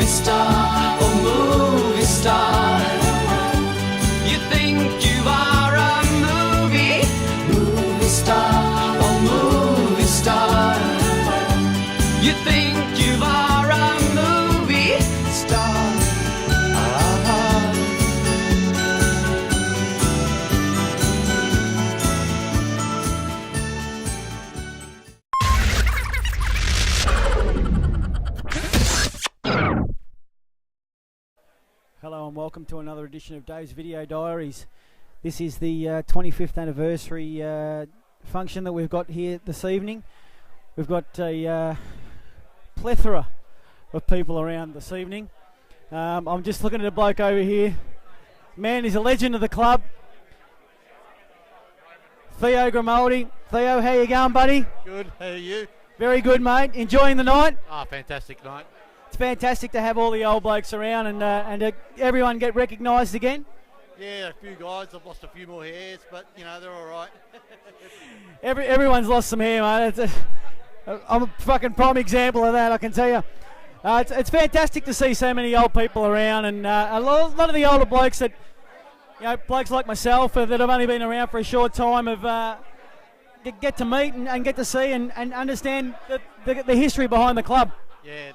star, oh movie star. You think you are a movie star, oh movie star. You think you are a movie star. Hello and welcome to another edition of Dave's Video Diaries. This is the 25th anniversary function that we've got here this evening. We've got a plethora of people around this evening. I'm just looking at a bloke over here. Man, he's a legend of the club. Theo Grimaldi. Theo, how you going, buddy? Good, how are you? Very good, mate. Enjoying the night? Fantastic night. It's fantastic to have all the old blokes around and everyone get recognised again. Yeah, a few guys. I've lost a few more hairs, but, you know, they're all right. Everyone's lost some hair, mate. I'm a fucking prime example of that, I can tell you. It's fantastic to see so many old people around, and a lot of the older blokes that, you know, blokes like myself that have only been around for a short time have get to meet and get to see and understand the history behind the club. Yeah,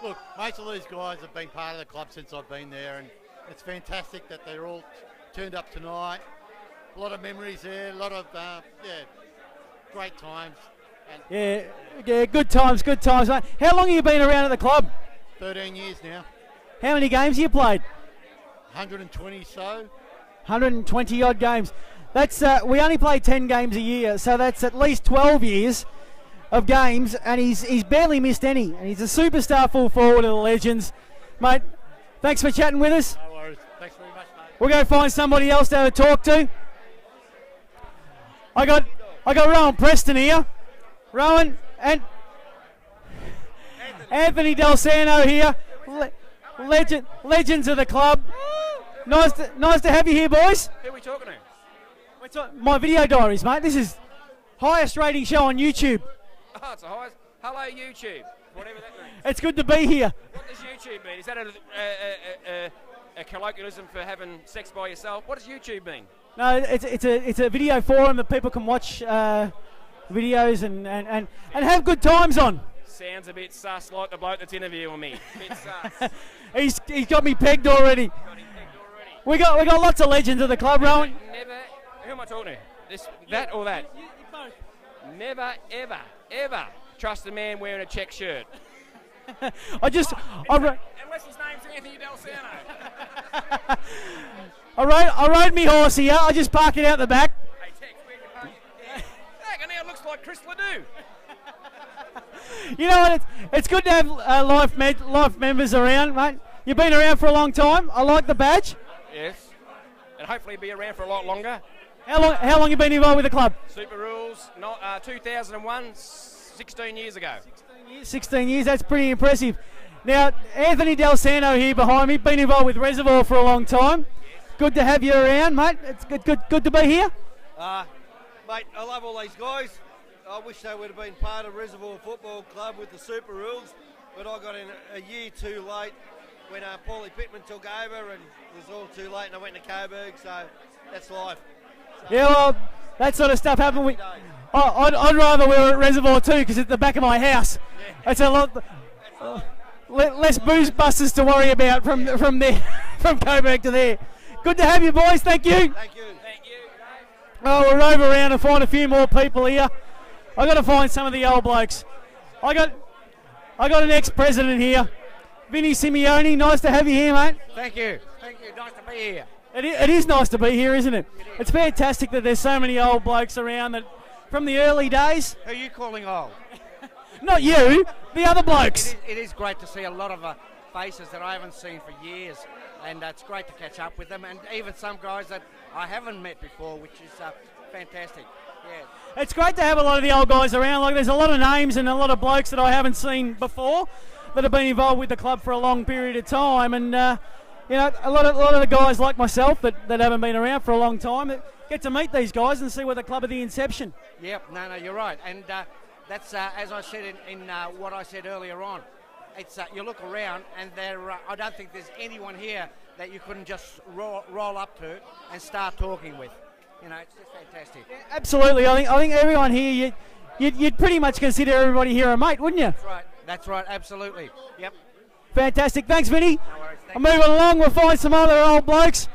look, most of these guys have been part of the club since I've been there, and it's fantastic that they're all turned up tonight. A lot of memories there, a lot of, great times. And Yeah, good times, mate. How long have you been around at the club? 13 years now. How many games have you played? 120 so. 120 odd games. That's we only play 10 games a year, so that's at least 12 years of games, and he's barely missed any. And he's a superstar full forward of the Legends. Mate, thanks for chatting with us. No worries. Thanks very much, mate. We'll go find somebody else to have a talk to. I got Rowan Preston here. Rowan and Anthony Dalsano here. Legends of the club. Nice to have you here, boys. Who are we talking to? My video diaries, mate. This is highest rating show on YouTube. Oh, it's the highest. Hello, YouTube. Whatever that means. It's good to be here. What does YouTube mean? Is that a colloquialism for having sex by yourself? What does YouTube mean? No, it's a video forum that people can watch videos and have good times on. Sounds a bit sus, like the bloke that's interviewing me. Bit sus. He's got me pegged already. We got lots of legends of the club, Rowan. Never. Who am I talking to? That or that? You both. Never, ever trust a man wearing a check shirt. Unless his name's Anthony Dalsano. I rode me horse here. I just park it out the back. Hey, Tex, where you park it? Heck, now it looks like Chris Ledoux. You know what? It's good to have life members around, mate. You've been around for a long time. I like the badge. Yes, and hopefully be around for a lot longer. How long you been involved with the club? Super Rules, 2001, 16 years ago. 16 years, that's pretty impressive. Now, Anthony Dalsano here behind me, been involved with Reservoir for a long time. Good to have you around, mate. It's good to be here. Mate, I love all these guys. I wish they would have been part of Reservoir Football Club with the Super Rules, but I got in a year too late when Paulie Pittman took over, and it was all too late, and I went to Coburg, so that's life. So, yeah, well, that sort of stuff happened. I'd rather we were at Reservoir too, because it's at the back of my house. Yeah. It's a lot less booze busters to worry about from there, from Coburg to there. Good to have you, boys. Thank you. Thank you. Oh, we'll rove around and find a few more people here. I got to find some of the old blokes. I got an ex-president here, Vinny Simeone. Nice to have you here, mate. Thank you. Nice to be here. It is nice to be here, isn't it? It's fantastic that there's so many old blokes around that from the early days. Who are you calling old? Not you, the other blokes. It is great to see a lot of faces that I haven't seen for years, and it's great to catch up with them, and even some guys that I haven't met before, which is fantastic. Yeah. It's great to have a lot of the old guys around. Like, there's a lot of names and a lot of blokes that I haven't seen before that have been involved with the club for a long period of time, and you know, a lot of the guys like myself that haven't been around for a long time get to meet these guys and see what the club at the inception. Yep, no, you're right, and that's as I said in what I said earlier on. it's you look around and I don't think there's anyone here that you couldn't just roll up to and start talking with. You know, it's just fantastic. Yeah, absolutely. I think everyone here, you'd pretty much consider everybody here a mate, wouldn't you? That's right. That's right. Absolutely. Yep. Fantastic. Thanks, Vinny. No worries. I'm moving along. We'll find some other old blokes.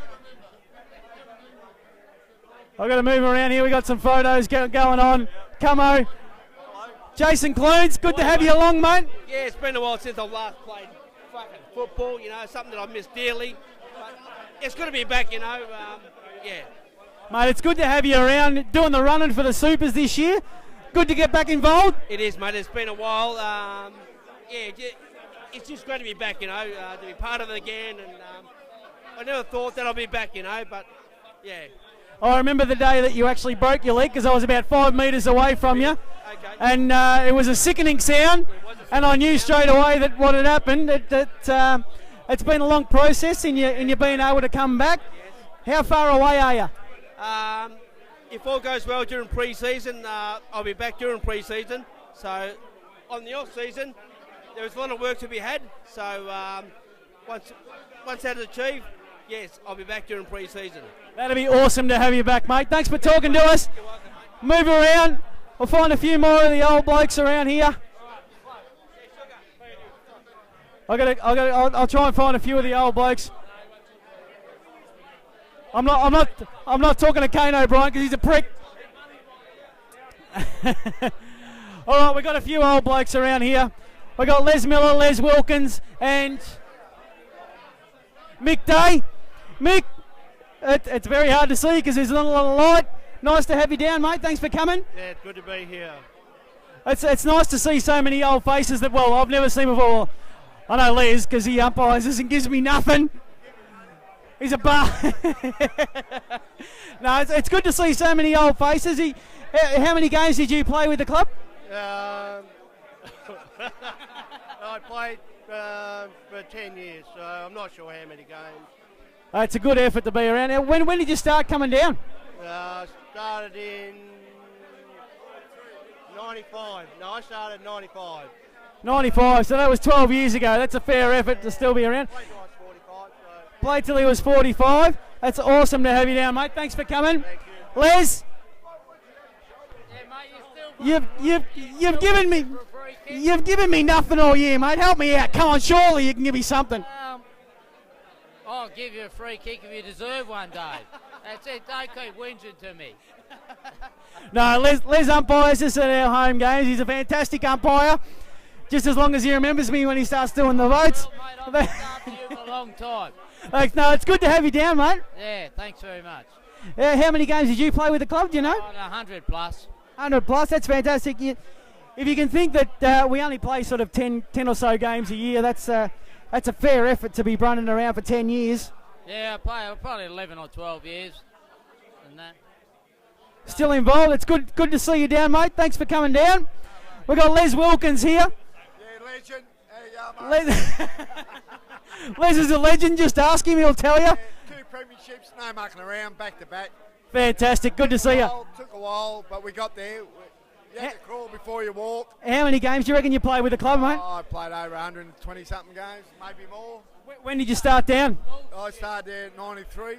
I've got to move around here. We got some photos going on. Camo. Jason Clunes, good to have you along, mate. Yeah, it's been a while since I've last played fucking football, you know, something that I miss dearly. But it's good to be back, you know, yeah. Mate, it's good to have you around doing the running for the Supers this year. Good to get back involved. It is, mate, it's been a while. It's just great to be back, you know, to be part of it again. And I never thought that I'd be back, you know, but yeah. I remember the day that you actually broke your leg because I was about 5 metres away from you. Okay. And it was a sickening sound, and I knew straight away that what had happened. It's been a long process in you being able to come back. How far away are you? If all goes well during pre-season, I'll be back during pre-season. So on the off-season, there was a lot of work to be had. So once that is achieved, yes, I'll be back during pre-season. That'd be awesome to have you back, mate. Thanks for talking to us. You're welcome, mate. Move around. We'll find a few more of the old blokes around here. I'll try and find a few of the old blokes. I'm not talking to Kane O'Brien because he's a prick. All right, we've got a few old blokes around here. We've got Les Miller, Les Wilkins, and Mick Day. Mick, it's very hard to see because there's not a lot of light. Nice to have you down, mate. Thanks for coming. Yeah, it's good to be here. It's nice to see so many old faces that, well, I've never seen before. Well, I know Les because he umpires us and gives me nothing. He's a bar. No, it's good to see so many old faces. How many games did you play with the club? I played for 10 years, so I'm not sure how many games. It's a good effort to be around. When did you start coming down? Started in 95. No, I started in 95. 95, so that was 12 years ago. That's a fair effort to still be around. Played till I was 45. So. Played till he was 45. That's awesome to have you down, mate. Thanks for coming. Thank you. Les, you've given me nothing all year, mate. Help me out. Come on, surely you can give me something. I'll give you a free kick if you deserve one, Dave. That's it. Don't keep whinging to me. No, Les umpires us at our home games. He's a fantastic umpire. Just as long as he remembers me when he starts doing the votes. Well, mate, I've been after you for a long time. Thanks. No, it's good to have you down, mate. Yeah, thanks very much. How many games did you play with the club, do you know? 100 plus. 100 plus, that's fantastic. If you can think that we only play sort of 10 or so games a year, that's a fair effort to be running around for 10 years. Yeah, I play probably 11 or 12 years. And that. Still involved. It's good to see you down, mate. Thanks for coming down. We've got Les Wilkins here. Yeah, legend. There you go, mate. Les is a legend. Just ask him, he'll tell you. Yeah, 2 premierships, no mucking around, back to back. Fantastic. Good to see you. Took a while, but we got there. You had to crawl before you walk. How many games do you reckon you played with the club, mate? I played over 120-something games, maybe more. When did you start down? I started there in 93.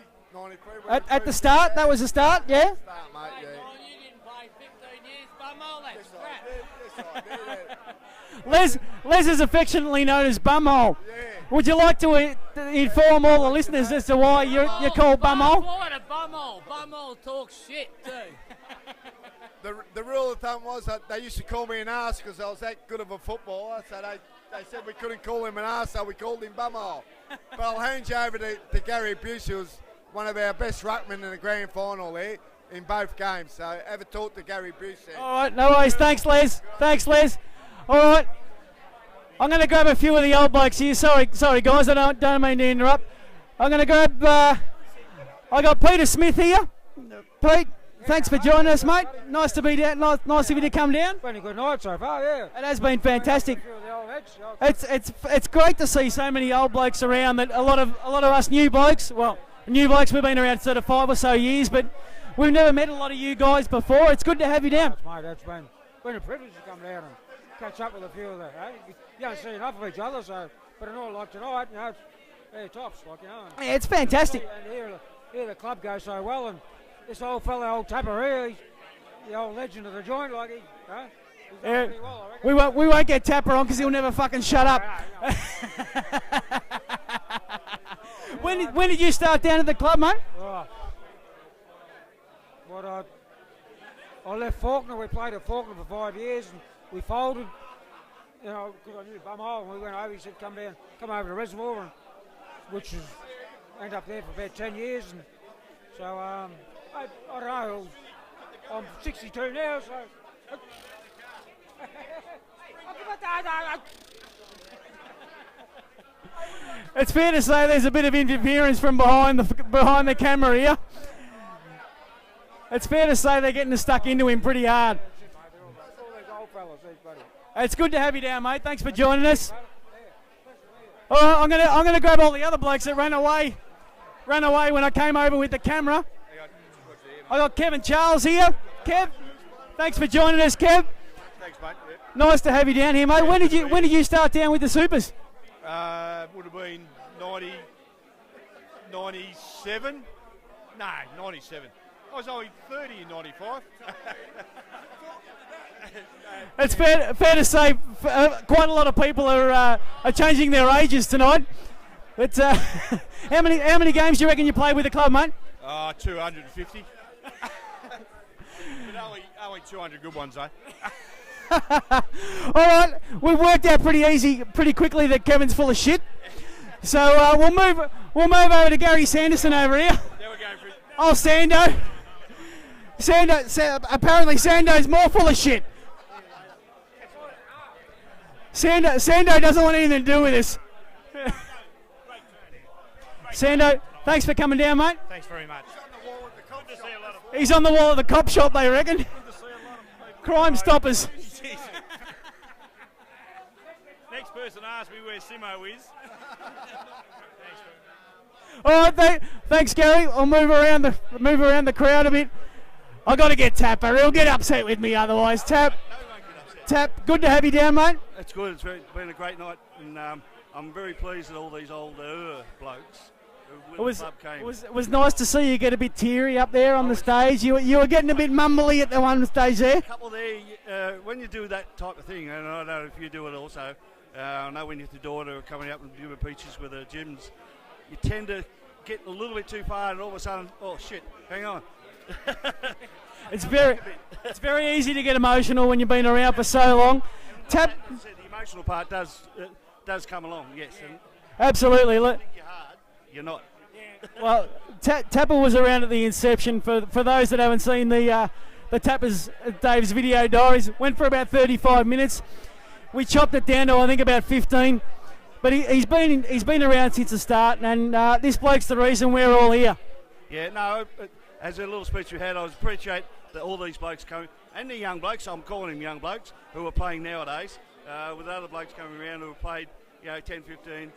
At the start? That was the start, yeah? Start, mate, yeah. You didn't play 15 years, bumhole, that's crap. Yes, Les is affectionately known as Bumhole. Yeah. Would you like to inform all the listeners as to why you're called Bumhole? What a bumhole. Bumhole talks shit too. The rule of thumb was that they used to call me an arse because I was that good of a footballer, so they said we couldn't call him an arse, so we called him Bumhole. But I'll hand you over to Gary Bruce, who was one of our best ruckmen in the grand final there in both games. So have a talk to Gary Bruce there. All right, no worries. Thanks, Les. All right. I'm going to grab a few of the old blokes here. Sorry, guys. I don't mean to interrupt. I'm going to grab... I got Peter Smith here. Pete, thanks for joining us, mate. Nice to be down. Nice of you to come down. Been a good night so far, yeah. It has been fantastic. It's great to see so many old blokes around. That a lot of us new blokes. Well, new blokes, we've been around sort of 5 or so years, but we've never met a lot of you guys before. It's good to have you down. Mate, that's been a privilege to come down catch up with a few of the. You don't see enough of each other, so but in all like tonight, it's tops, like Yeah, it's fantastic. And here the club goes so well, and this old fella, old Tapper here, he's the old legend of the joint, like he's done pretty well, I reckon. We won't get Tapper on because he'll never fucking shut up. When did you start down at the club, mate? Oh. I left Faulkner. We played at Faulkner for 5 years, and we folded. Because I knew Bumhole, and we went over. He said, "Come over to Reservoir," and, which is ended up there for about 10 years. And so I don't know. I'm 62 now, so. It's fair to say there's a bit of interference from behind the camera here. It's fair to say they're getting stuck into him pretty hard. It's good to have you down, mate. Thanks for joining us. All right, I'm gonna grab all the other blokes that ran away when I came over with the camera. I got Kevin Charles here. Kev, thanks for joining us, Kev. Thanks, mate. Yeah. Nice to have you down here, mate. When did you start down with the Supers? Would have been 97? No, 97. I was only 30 in 95. It's fair to say quite a lot of people are changing their ages tonight. But how many games do you reckon you played with the club, mate? 250. But only 200 good ones, though. All right, we've worked out pretty quickly that Kevin's full of shit. So we'll move over to Gary Sanderson over here. There we go. Oh, Sando. Apparently Sando's more full of shit. Sando doesn't want anything to do with this. Sando, thanks for coming down, mate. Thanks very much. He's on the wall at the cop shop, they reckon. Crime Stoppers. Next person asks me where Simo is. All right, thanks, Gary. I'll move around the crowd a bit. I got to get Tapper. He'll get upset with me otherwise. Tap, good to have you down, mate. It's good. It's been a great night, and I'm very pleased that all these older blokes. It was nice to see you get a bit teary up there on the stage. You were getting a bit mumbly at the one stage there. A couple there, when you do that type of thing, and I don't know if you do it also. I know when your daughter are coming up and doing pictures with her gyms, you tend to get a little bit too far, and all of a sudden, oh shit, hang on. It's very easy to get emotional when you've been around for so long. The emotional part does come along, yes. And absolutely. You think you're hard, you're not. Well, Tapper was around at the inception. For those that haven't seen the Tapper's Dave's video diaries, went for about 35 minutes. We chopped it down to I think about 15. But he's been around since the start, and this bloke's the reason we're all here. Yeah, no. As a little speech we had, I appreciate that all these blokes coming, and the young blokes, I'm calling them young blokes, who are playing nowadays, with other blokes coming around who have played, 10, 15.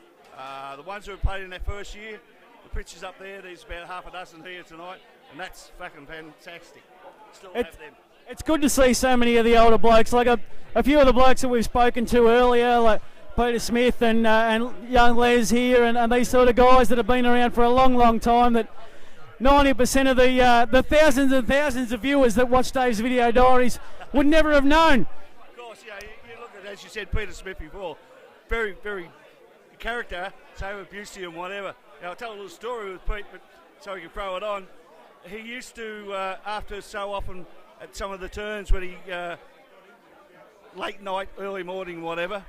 The ones who have played in their first year, the pictures up there, there's about half a dozen here tonight, and that's fucking fantastic. Still have them. It's good to see so many of the older blokes, like a few of the blokes that we've spoken to earlier, like Peter Smith and young Les here, and these sort of guys that have been around for a long, long time, that 90% of the thousands and thousands of viewers that watch Dave's video diaries would never have known. Of course, you look at, as you said, Peter Smith before, very, very character, so abusey and whatever. Now, I'll tell a little story with Pete, but so we can throw it on. He used to, after so often at some of the turns when he, late night, early morning, whatever,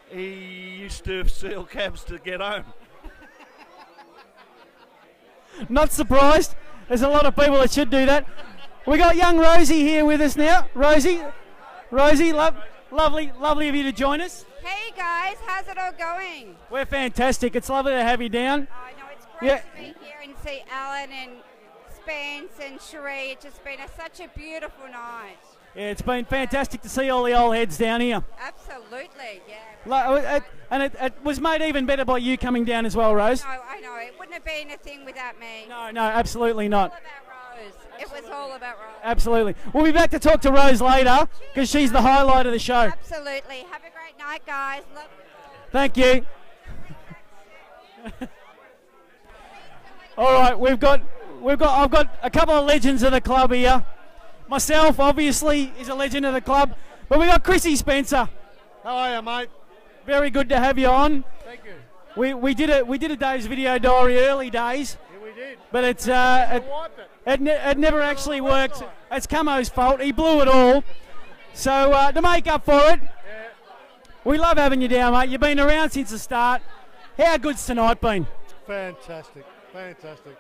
he used to steal cabs to get home. Not surprised. There's a lot of people that should do that. We got young Rosie here with us now. Rosie, lovely of you to join us. Hey guys, how's it all going? We're fantastic. It's lovely to have you down. I know it's great to be here and see Alan and Spence and Cherie. It's just been such a beautiful night. Yeah, it's been fantastic to see all the old heads down here. Absolutely, yeah. And it was made even better by you coming down as well, Rose. I know. It wouldn't have been a thing without me. No, absolutely not. It's all about Rose. It was all about Rose. Absolutely. We'll be back to talk to Rose later because she's the highlight of the show. Absolutely. Have a great night, guys. Love you. Thank you. All right, I've got a couple of legends of the club here. Myself, obviously, is a legend of the club, but we got Chrissy Spencer. How are you, mate? Very good to have you on. Thank you. We did a Dave's video diary early days. Yeah, we did. But it's it never actually worked. It's Camo's fault. He blew it all. So to make up for it, we love having you down, mate. You've been around since the start. How good's tonight been? Fantastic, fantastic.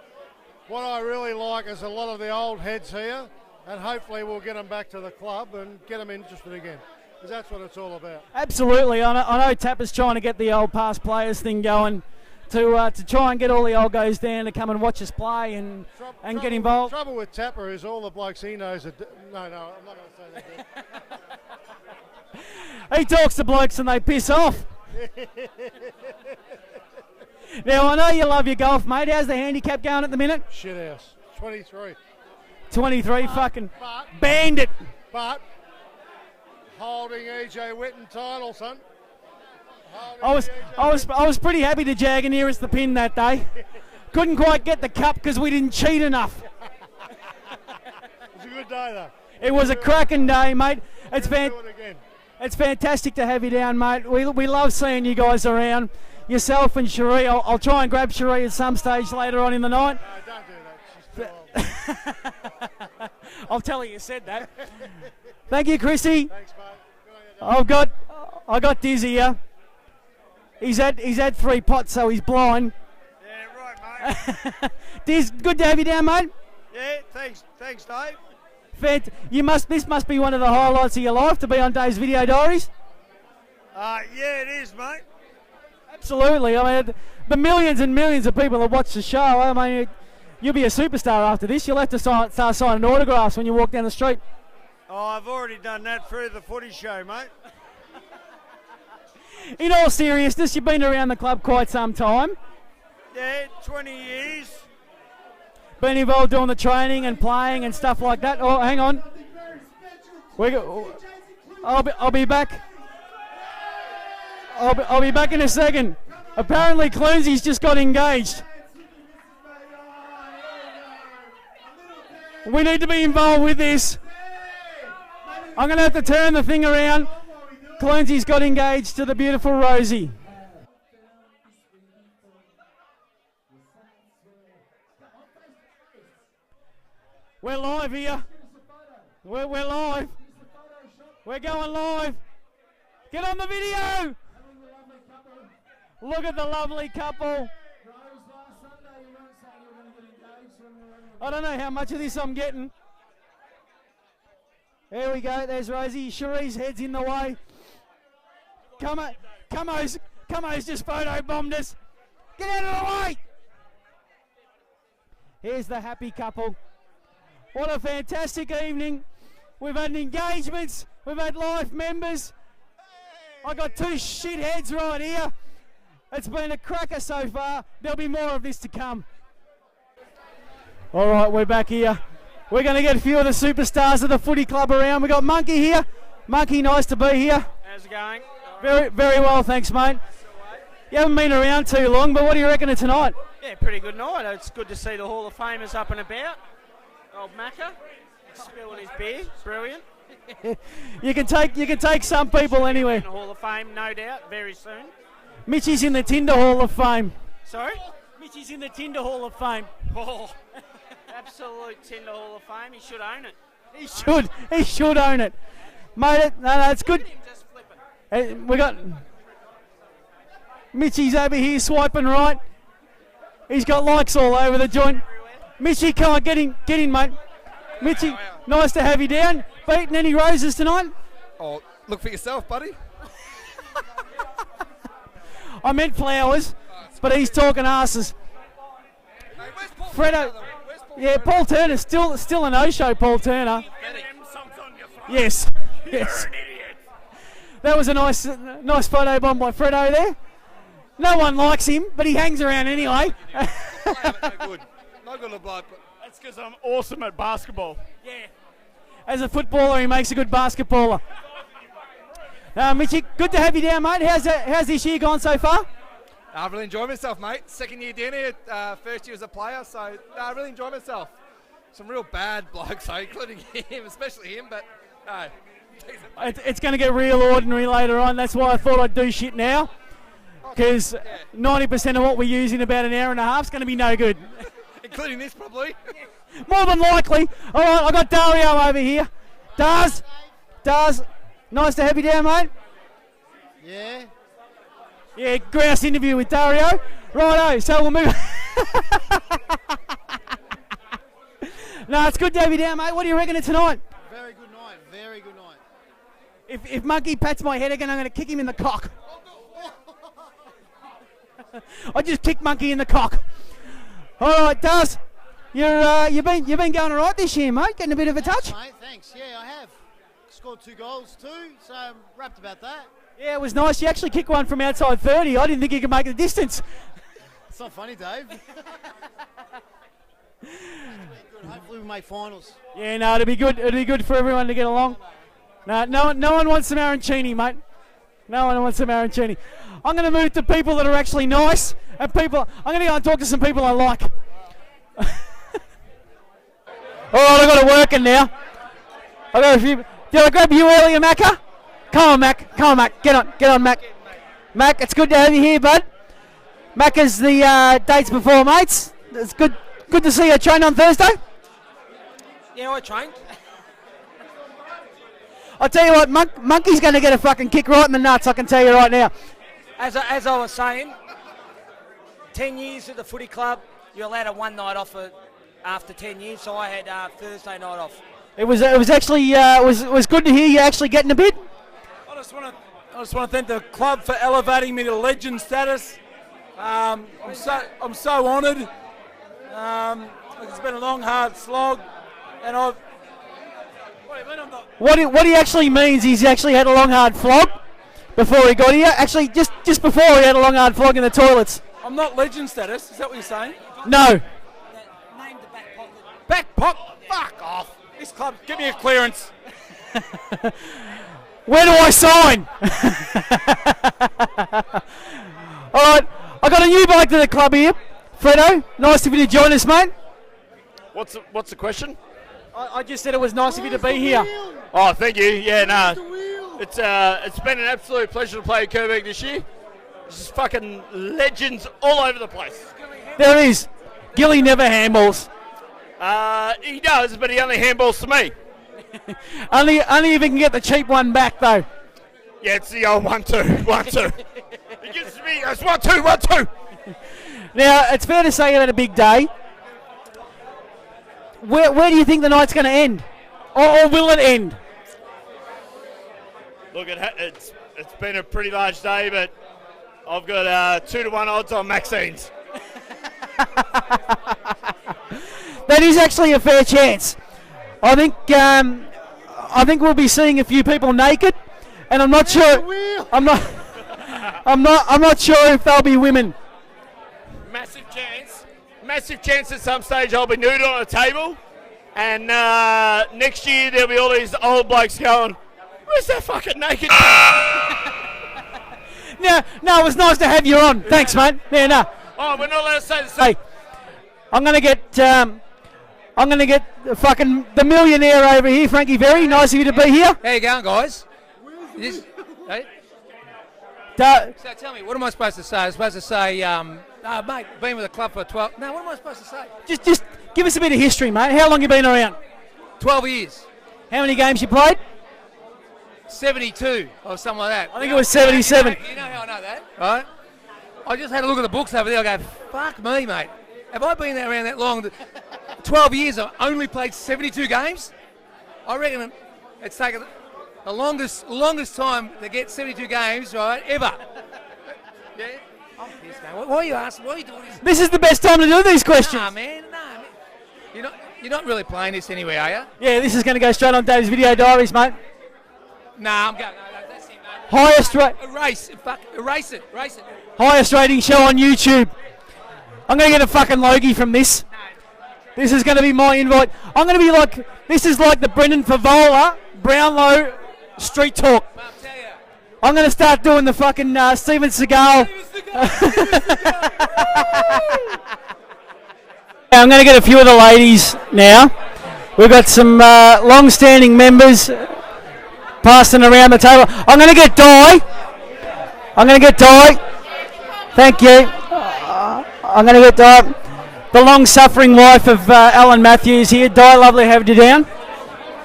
What I really like is a lot of the old heads here, and hopefully we'll get them back to the club and get them interested again, because that's what it's all about. Absolutely. I know Tapper's trying to get the old past players thing going to try and get all the old guys down to come and watch us play and get involved. Trouble with Tapper is all the blokes he knows are... No, I'm not going to say that. He talks to blokes and they piss off. Now, I know you love your golf, mate. How's the handicap going at the minute? Shit house. 23. 23, fucking bandit. But holding EJ Witten title, son. I was pretty happy to jag nearest the pin that day. Couldn't quite get the cup because we didn't cheat enough. It was a good day, though. It was a cracking day, mate. It's fantastic to have you down, mate. We love seeing you guys around. Yourself and Cherie. I'll try and grab Cherie at some stage later on in the night. No, don't do that. She's too old. I'll tell her you said that. Thank you, Chrissy. Thanks, mate. I got Dizzy here. He's had 3 pots, so he's blind. Yeah, right, mate. Diz, good to have you down, mate. Yeah, thanks, Dave. This must be one of the highlights of your life to be on Dave's video diaries. Yeah, it is, mate. Absolutely. I mean, the millions and millions of people that watch the show. I mean, you'll be a superstar after this. You'll have to start signing autographs when you walk down the street. Oh, I've already done that through the footy show, mate. In all seriousness, you've been around the club quite some time. Yeah, 20 years. Been involved doing the training and playing and stuff like that. Oh, hang on. I'll be back. I'll be back in a second. Apparently, Clunsy's just got engaged. We need to be involved with this. I'm going to have to turn the thing around. Clunsy's got engaged to the beautiful Rosie. We're live here. We're live. We're going live. Get on the video. Look at the lovely couple. I don't know how much of this I'm getting. There we go. There's Rosie. Cherie's head's in the way. Camo's just photo-bombed us. Get out of the way. Here's the happy couple. What a fantastic evening. We've had engagements. We've had life members. I got 2 shitheads right here. It's been a cracker so far. There'll be more of this to come. All right, we're back here. We're going to get a few of the superstars of the footy club around. We've got Monkey here. Monkey, nice to be here. How's it going? Very, very well, thanks, mate. You haven't been around too long, but what do you reckon of tonight? Yeah, pretty good night. It's good to see the Hall of Famers up and about. Old Macca spilling his beer, brilliant. You can take some people anywhere. In the Hall of Fame, no doubt, very soon. Mitchy's in the Tinder Hall of Fame. Sorry? Mitchy's in the Tinder Hall of Fame. Oh, absolute Tinder Hall of Fame. He should own it. He should own it. Mate, no, it's good. Just flip it. We got Mitchy's over here swiping right. He's got likes all over the joint. Mitchy, come on, get in, mate. Mitchy, nice to have you down. Beating any roses tonight? Oh, look for yourself, buddy. I meant flowers, but he's talking asses. Fredo, yeah, Paul Turner, still a no-show, Paul Turner. Yes. That was a nice photo bomb by Fredo there. No one likes him, but he hangs around anyway. No good. No good to bloke. That's because I'm awesome at basketball. Yeah. As a footballer, he makes a good basketballer. Mitchy, good to have you down, mate. How's this year gone so far? I've really enjoyed myself, mate. Second year down here, first year as a player, so I really enjoyed myself. Some real bad blokes, including him, especially him, but no. It's going to get real ordinary later on. That's why I thought I'd do shit now. Because 90% of what we use in about an hour and a half is going to be no good. Including this, probably. More than likely. All right, I've got Dario over here. Daz, nice to have you down, mate. Yeah. Yeah, grouse interview with Dario. Righto, so we'll move. No, it's good to have you down, mate. What do you reckon of tonight? Very good night. Very good night. If Monkey pats my head again, I'm going to kick him in the cock. I just kicked Monkey in the cock. All right, Daz, you've been going all right this year, mate. Getting a bit of a touch. Mate, thanks. Yeah, I have. Scored 2 goals too, so I'm rapt about that. Yeah, it was nice. You actually kicked one from outside 30. I didn't think you could make the distance. It's not funny, Dave. Hopefully we make finals. Yeah, no, it'll be good. It'll be good for everyone to get along. No one wants some arancini, mate. No one wants some arancini. I'm going to move to people that are actually nice and people. I'm going to go and talk to some people I like. All right, I've got it working now. I got a few. Did I grab you earlier, Macca? Come on, Mac. Get on, Mac. Mac, it's good to have you here, bud. Mac is the dates before, mates. It's good to see you train on Thursday. Yeah, I trained. I'll tell you what, Monkey's going to get a fucking kick right in the nuts, I can tell you right now. As I was saying, 10 years at the footy club, you're allowed a one night off after 10 years, so I had Thursday night off. It was actually was good to hear you actually getting a bit. I just want to thank the club for elevating me to legend status. I'm so honoured. It's been a long, hard slog, and I've. What he actually means, he's actually had a long, hard flog before he got here. Actually, just before he had a long, hard flog in the toilets. I'm not legend status. Is that what you're saying? No. Back pocket. Fuck off. This club, give me a clearance. Where do I sign? All right, I got a new bike to the club here. Fredo, nice of you to join us, mate. What's the question? I just said it was nice of you to be here. Oh, thank you. Yeah, no. It's been an absolute pleasure to play at Kerbeck this year. There's just fucking legends all over the place. There is. Gilly never handballs. He does, but he only handballs to me. only if he can get the cheap one back, though. Yeah, it's the old 1-2, 1-2. He gives to me, it's 1-2, 1-2. Now, it's fair to say you had a big day. Where do you think the night's going to end? Or will it end? Look, it's been a pretty large day, but I've got 2-1 odds on Maxine's. That is actually a fair chance. I think we'll be seeing a few people naked, and I'm not sure. I'm not sure if they'll be women. Massive chance at some stage I'll be nude on a table, and next year there'll be all these old blokes going, "Where's that fucking naked?" No, it was nice to have you on. Thanks, mate. Yeah, no. Oh, we're not allowed to say the same. Hey, I'm gonna get fucking the millionaire over here, Frankie Very. Nice of you to be here. How you going, guys? Hey? So tell me, what am I supposed to say? I'm supposed to say, mate, been with the club for 12. No, what am I supposed to say? Just give us a bit of history, mate. How long you been around? 12 years. How many games you played? 72 or something like that. I think it was 77. You know how I know that, right? I just had a look at the books over there. I go, fuck me, mate. Have I been around that long? 12 years, I've only played 72 games. I reckon it's taken the longest time to get 72 games, right, ever. Yeah? I'm pissed, man. Why are you asking? Why are you doing this? This is the best time to do these questions. Nah, man. You're not really playing this anyway, are you? Yeah, this is going to go straight on Dave's video diaries, mate. Nah, I'm going. No, that's it, mate. Highest Erase it. Highest rating show on YouTube. I'm going to get a fucking Logie from this. This is going to be my invite. I'm going to be like, this is like the Brendan Fevola, Brownlow street talk. I'm going to start doing the fucking Steven Seagal. I'm going to get a few of the ladies now. We've got some long-standing members passing around the table. I'm going to get Di. Thank you. I'm going to get Di. The long-suffering wife of Alan Matthews here. Di, lovely to have you down.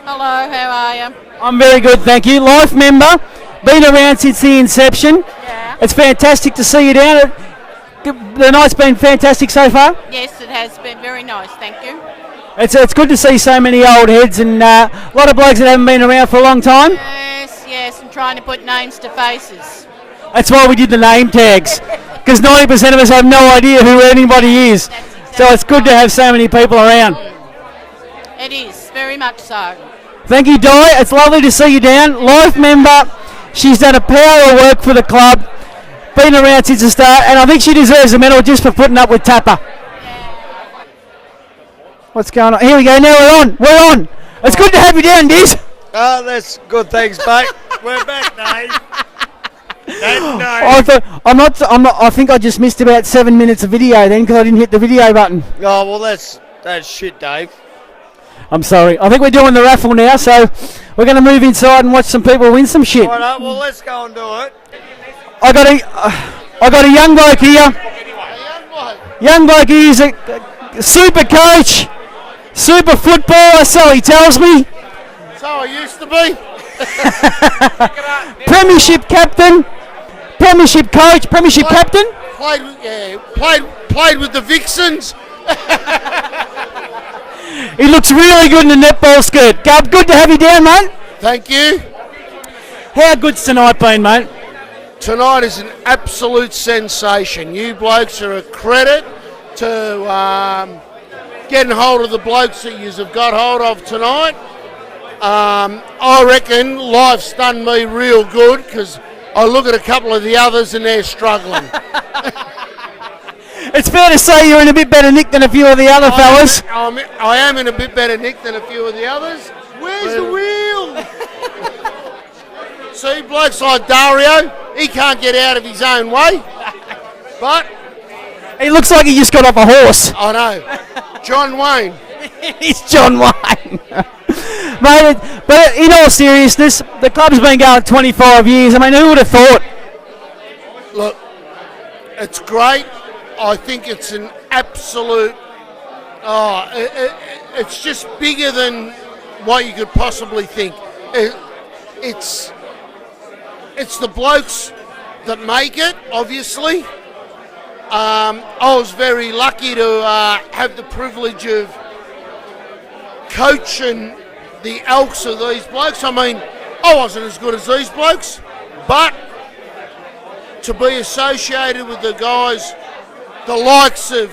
Hello, how are you? I'm very good, thank you. Life member, been around since the inception. Yeah. It's fantastic to see you down. The night's been fantastic so far. Yes, it has been very nice, thank you. It's good to see so many old heads and a lot of blokes that haven't been around for a long time. Yes, and trying to put names to faces. That's why we did the name tags, because 90% of us have no idea who anybody is. So it's good to have so many people around. It is, very much so. Thank you, Di. It's lovely to see you down. Life member. She's done a power of work for the club. Been around since the start, and I think she deserves a medal just for putting up with Tapper. What's going on? Here we go. Now we're on. It's good to have you down, Diz. Oh, that's good. Thanks, mate. We're back, Dave. I think I just missed about 7 minutes of video then because I didn't hit the video button. Oh, well, that's shit, Dave. I'm sorry. I think we're doing the raffle now, so we're going to move inside and watch some people win some shit. All right, well, let's go and do it. I got a young bloke here. Young bloke here is a super coach, super footballer, so he tells me. So I used to be. Premiership captain, premiership coach, premiership captain. Played with the Vixens. He looks really good in the netball skirt. Gub, good to have you down, mate. Thank you. How good's tonight been, mate? Tonight is an absolute sensation. You blokes are a credit to getting hold of the blokes that you have got hold of tonight. I reckon life's done me real good because I look at a couple of the others and they're struggling. It's fair to say you're in a bit better nick than a few of the other fellas. I am in a bit better nick than a few of the others. Where's the wheel? See, blokes like Dario, he can't get out of his own way. But he looks like he just got off a horse. I know. John Wayne. He's John Wayne. Mate, but in all seriousness, the club's been going 25 years. I mean, who would have thought? Look, it's great. I think it's an absolute... it's just bigger than what you could possibly think. It's the blokes that make it, obviously. I was very lucky to have the privilege of coaching the elks of these blokes. I mean, I wasn't as good as these blokes, but to be associated with the guys, the likes of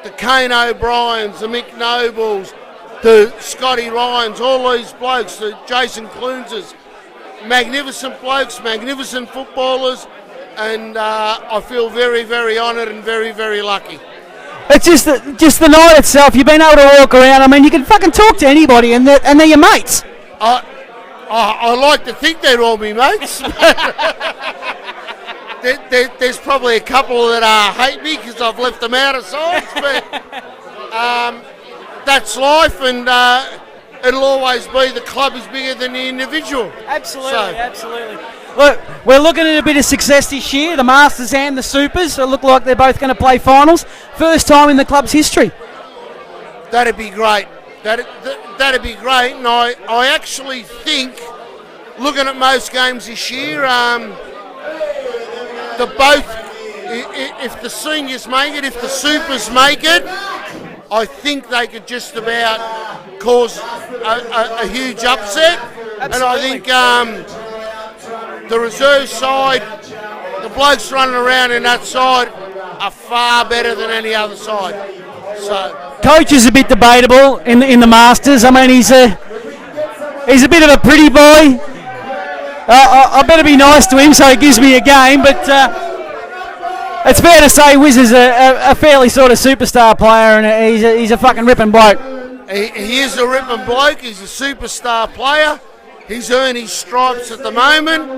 the Kane O'Briens, the Mick Nobles, the Scotty Ryans, all these blokes, the Jason Cluneses, magnificent blokes, magnificent footballers, and I feel very, very honoured and very, very lucky. It's just the night itself. You've been able to walk around. I mean, you can fucking talk to anybody, and they're your mates. I like to think they're all my mates. There's probably a couple that hate me because I've left them out of sides, but that's life, and it'll always be the club is bigger than the individual. Absolutely. Look, we're looking at a bit of success this year. The Masters and the Supers look like they're both going to play finals. First time in the club's history. That'd be great. That'd be great, and I actually think, looking at most games this year, if the seniors make it, if the Supers make it, I think they could just about cause a huge upset. Absolutely. And I think the reserve side, the blokes running around in that side, are far better than any other side. So coach is a bit debatable in the Masters. I mean, he's a bit of a pretty boy. I better be nice to him so he gives me a game, but It's fair to say Wiz is a fairly sort of superstar player, and he's a fucking ripping bloke. He is a ripping bloke. He's a superstar player. He's earned his stripes at the moment.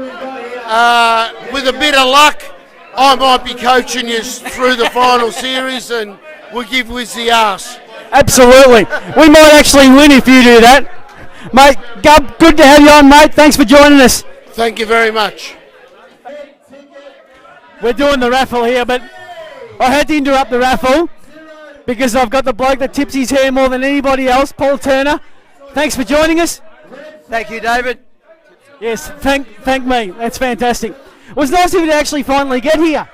With a bit of luck, I might be coaching you through the final series, and we'll give Wiz the arse. Absolutely. We might actually win if you do that. Mate, Gub, good to have you on, mate. Thanks for joining us. Thank you very much. We're doing the raffle here, but I had to interrupt the raffle because I've got the bloke that tips his hair more than anybody else, Paul Turner. Thanks for joining us. Thank you, David. Yes, thank me. That's fantastic. It was nice of you to actually finally get here.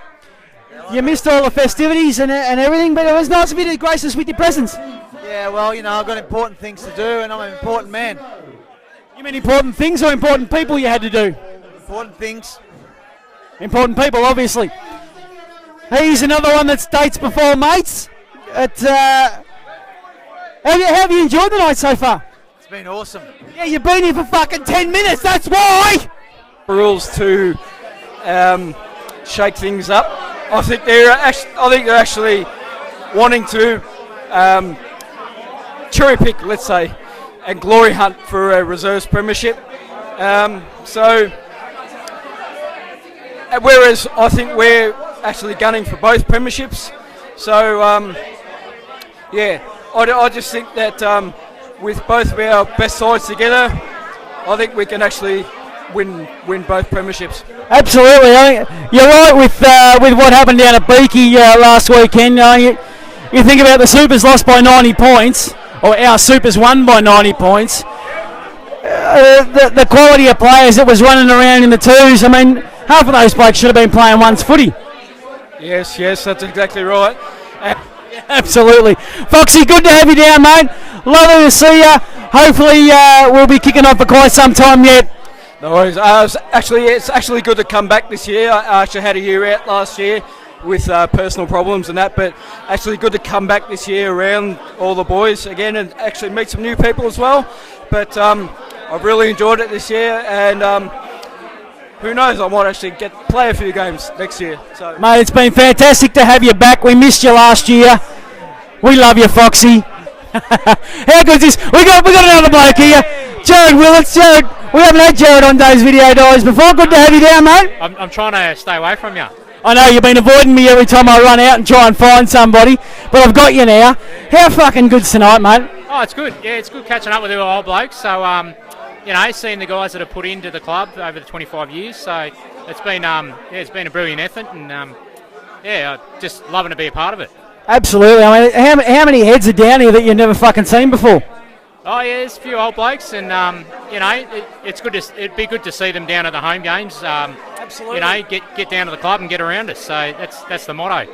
You missed all the festivities and everything, but it was nice of you to grace us with your presence. Yeah, well, you know, I've got important things to do, and I'm an important man. You mean important things or important people you had to do? Important things. Important people, obviously. He's another one that dates before mates. How have you enjoyed the night so far? It's been awesome. Yeah, you've been here for fucking 10 minutes, that's why! Rules to shake things up. I think they're actually wanting to cherry pick, let's say, and glory hunt for a reserves premiership. Whereas I think we're actually gunning for both premierships. So I just think that with both of our best sides together, I think we can actually win both premierships. Absolutely, I think you're right with what happened down at Beaky last weekend. You think about the Supers lost by 90 points, or our Supers won by 90 points. The quality of players that was running around in the twos, I mean, half of those blokes should have been playing one's footy. Yes, that's exactly right. Absolutely. Foxy, good to have you down, mate. Lovely to see you. Hopefully we'll be kicking off for quite some time yet. No worries. It's actually good to come back this year. I actually had a year out last year with personal problems and that, but actually good to come back this year around all the boys again and actually meet some new people as well. But I've really enjoyed it this year, and who knows, I might actually play a few games next year. So, mate, it's been fantastic to have you back. We missed you last year. We love you, Foxy. How good is this? We got another bloke here, Jared Willits. Jared, we haven't had Jared on Dave's Video Diaries before. Good to have you down, mate. I'm trying to stay away from you. I know you've been avoiding me every time I run out and try and find somebody, but I've got you now. How fucking good's tonight, mate? Oh, it's good. Yeah, it's good catching up with you old blokes. So, seeing the guys that have put into the club over the 25 years. So it's been a brilliant effort, and just loving to be a part of it. Absolutely. I mean, how many heads are down here that you've never fucking seen before? Oh yeah, there's a few old blokes, and it's good. It'd be good to see them down at the home games. Absolutely. Get down to the club and get around us. So that's the motto.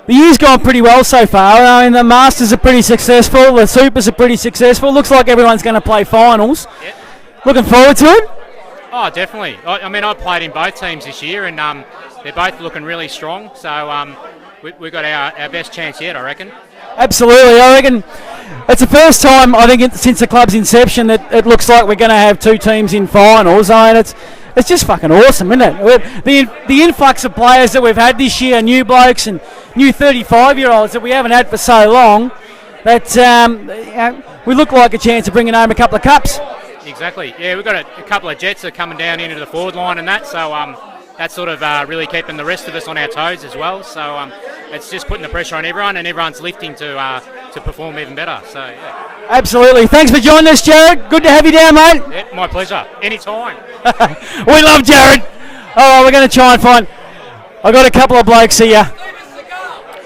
The year's gone pretty well so far. I mean, the Masters are pretty successful. The Supers are pretty successful. Looks like everyone's going to play finals. Yep. Looking forward to it? Oh, definitely. I played in both teams this year, and they're both looking really strong. So we've got our best chance yet, I reckon. Absolutely. I reckon it's the first time, I think, since the club's inception that it looks like we're going to have two teams in finals. I mean, it's just fucking awesome, isn't it? The influx of players that we've had this year, new blokes and new 35-year-olds that we haven't had for so long, that we look like a chance of bringing home a couple of cups. Exactly. Yeah, we've got a couple of jets that are coming down into the forward line and that, so that's sort of really keeping the rest of us on our toes as well. So it's just putting the pressure on everyone, and everyone's lifting to perform even better. So yeah. Absolutely. Thanks for joining us, Jared. Good to have you down, mate. Yeah, my pleasure. Anytime. We love Jared. All right, we're going to try and find. I got a couple of blokes here.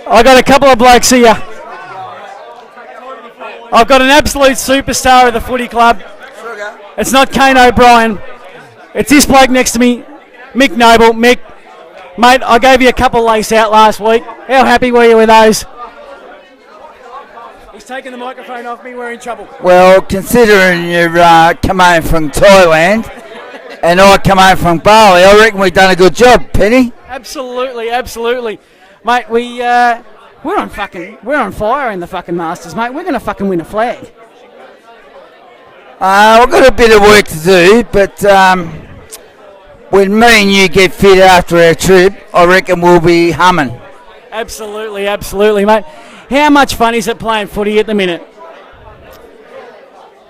I've got an absolute superstar of the footy club. It's not Kane O'Brien. It's this bloke next to me, Mick Noble. Mick, mate, I gave you a couple of lace out last week. How happy were you with those? He's taking the microphone off me. We're in trouble. Well, considering you've come home from Thailand and I come home from Bali, I reckon we've done a good job, Penny. Absolutely, mate. We're on fire in the fucking Masters, mate. We're going to fucking win a flag. We've got a bit of work to do, but when me and you get fit after our trip, I reckon we'll be humming. Absolutely, absolutely, mate. How much fun is it playing footy at the minute?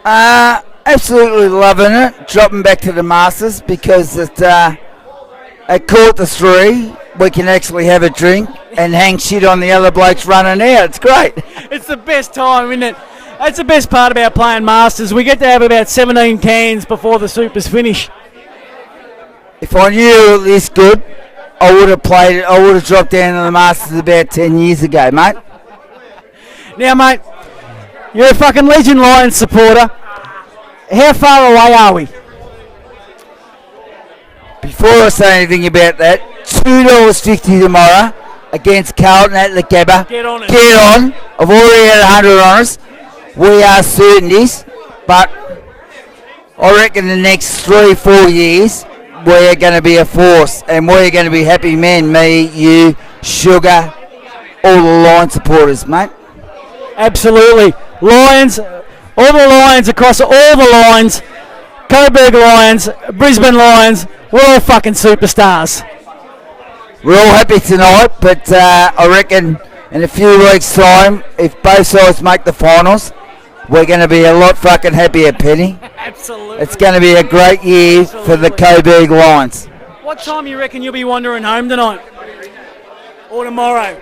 Absolutely loving it. Dropping back to the Masters because at 3:15 we can actually have a drink and hang shit on the other blokes running out. It's great. It's the best time, isn't it? That's the best part about playing Masters. We get to have about 17 cans before the Supers finish. If I knew it was this good, I would have played it. I would have dropped down to the Masters about 10 years ago, mate. Now, mate, you're a fucking Legend Lions supporter. How far away are we? Before I say anything about that, $2.50 tomorrow against Carlton at the Gabba. Get on it. Get on. I've already had 100 on us. We are certainties, but I reckon the next 3-4 years we're going to be a force, and we're going to be happy men, me, you, Sugar, all the Lion supporters, mate. Absolutely. Lions, all the Lions across all the lines, Coburg Lions, Brisbane Lions, we're all fucking superstars. We're all happy tonight, but I reckon in a few weeks' time, if both sides make the finals, we're going to be a lot fucking happier, Penny. Absolutely. It's going to be a great year for the Coburg Lions. What time you reckon you'll be wandering home tonight? Or tomorrow?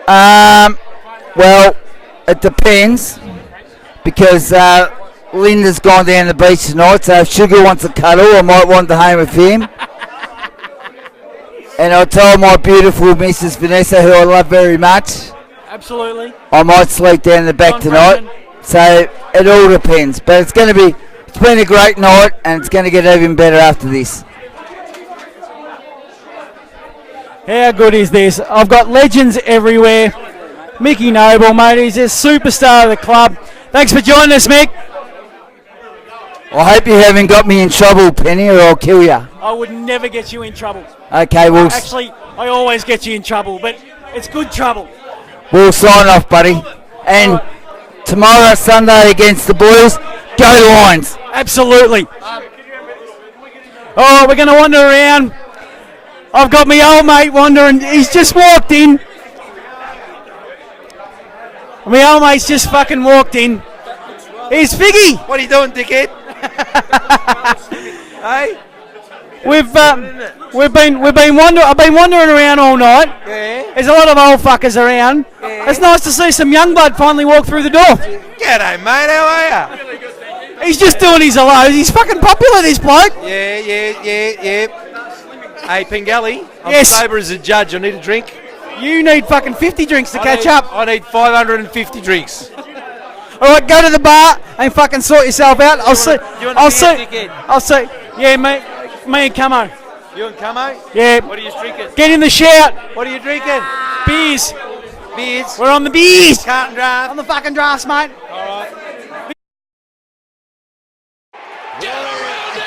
Well, it depends, because Linda's gone down the beach tonight, so if Sugar wants a cuddle, I might wander home with him. And I told my beautiful Mrs. Vanessa, who I love very much, Absolutely. I might sleep down the back tonight. So it all depends. But it's been a great night, and it's going to get even better after this. How good is this? I've got legends everywhere. Mickey Noble, mate, he's a superstar of the club. Thanks for joining us, Mick. I hope you haven't got me in trouble, Penny, or I'll kill you. I would never get you in trouble. Okay, well... Actually, I always get you in trouble, but it's good trouble. We'll sign off, buddy. And tomorrow, Sunday, against the boys, go Lions. Absolutely. Oh, we're going to wander around. I've got my old mate wandering. He's just walked in. My old mate's just fucking walked in. Here's Figgy. What are you doing, dickhead? Hey? I've been wandering around all night. Yeah. There's a lot of old fuckers around. Yeah. It's nice to see some young blood finally walk through the door. G'day, mate. How are you? He's just doing his hellos. He's fucking popular, this bloke. Yeah. Hey, Pingelly. I'm Yes. sober as a judge. I need a drink. You need fucking 50 drinks to catch up. I need 550 drinks. All right, go to the bar and fucking sort yourself out. I'll see. Yeah, mate. Me and Camo. You and Camo? Yeah. What are you drinking? Get in the shout. What are you drinking? Beers. Beers? We're on the beers. Carton draft. On the fucking drafts, mate. All right. Get around him!